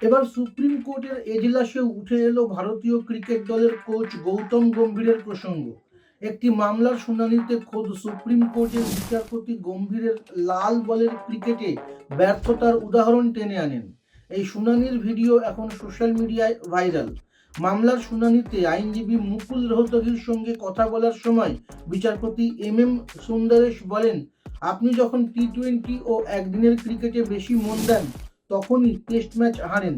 এবার সুপ্রিম কোর্টের এজলাসে উঠে এলো ভারতীয় ক্রিকেট দলের কোচ গৌতম গম্ভীরের প্রসঙ্গ। একটি মামলার শুনানিতে খোদ সুপ্রিম কোর্টের বিচারপতি গম্ভীরের লাল বলের ক্রিকেটে ব্যর্থতার উদাহরণ টেনে আনেন। এই শুনানির ভিডিও এখন সোশ্যাল মিডিয়ায় ভাইরাল। মামলার শুনানিতে আইনজীবী মুকুল রোহতগির সঙ্গে কথা বলার সময় বিচারপতি এম সুন্দরেশ বলেন, আপনি যখন টি-20 ও একদিনের ক্রিকেটে বেশি মন দেন তখনই টেস্ট ম্যাচ হারেন।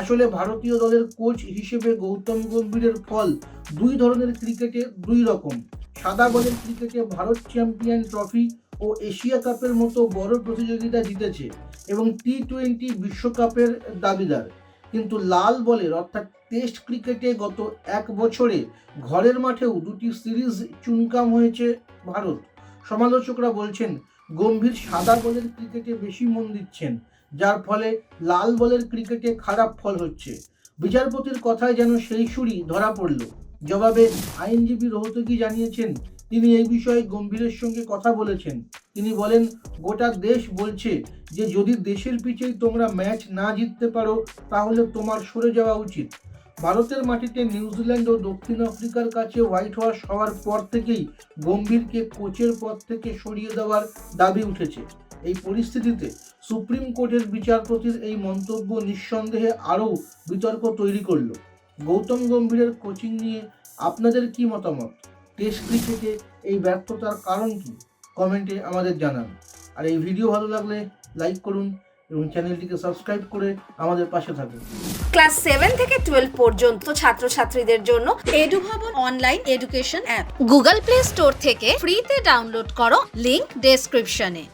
আসলে ভারতীয় দলের কোচ হিসেবে গৌতম গম্ভীরের ফল দুই ধরনের ক্রিকেটে দুই রকম। সাদা বলের ক্রিকেটে ভারত চ্যাম্পিয়ন ট্রফি ও এশিয়া কাপের মতো বড় প্রতিযোগিতা জিতেছে এবং টি-20 বিশ্বকাপের দাবিদার। কিন্তু লাল বলের অর্থাৎ টেস্ট ক্রিকেটে গত এক বছরে ঘরের মাঠেও দুটি সিরিজ চুনকাম হয়েছে ভারত। সমালোচকরা বলছেন গম্ভীর সাদা বলের ক্রিকেটে বেশি মন দিচ্ছেন, যার ফলে লাল বলের ক্রিকেটে খারাপ ফল হচ্ছে। বিচারপতির কথায় যেন সেই সুরই ধরা পড়ল। জবাবে আইনজীবী রোহতগি জানিয়েছেন, তিনি এই বিষয়ে গম্ভীরের সঙ্গে কথা বলেছেন। তিনি বলেন, গোটা দেশ বলছে যে যদি দেশের পিচেই তোমরা ম্যাচ না জিততে পারো তাহলে তোমার সরে যাওয়া উচিত। ভারতের মাটিতে নিউজিল্যান্ড ও দক্ষিণ আফ্রিকার কাছে হোয়াইট ওয়াশ হওয়ার পর থেকেই গম্ভীরকে কোচের পদ থেকে সরিয়ে দেওয়ার দাবি উঠেছে। এই পরিস্থিতিতে সুপ্রিম কোর্টের বিচারপতির এই মন্তব্য নিঃসন্দেহে আরও বিতর্ক তৈরি করল। গৌতম গম্ভীরের কোচিং নিয়ে আপনাদের কি মতামত? টেস্ট ক্রিকেটে এই ব্যর্থতার কারণ কি? কমেন্টে আমাদের জানান। আর এই ভিডিও ভালো লাগলে লাইক করুন এবং চ্যানেলটিকে সাবস্ক্রাইব করে আমাদের পাশে থাকুন। ক্লাস 7 থেকে 12 পর্যন্ত ছাত্রছাত্রীদের জন্য Edubhavan online education app Google Play Store থেকে ফ্রিতে ডাউনলোড করো, লিংক ডেসক্রিপশনে।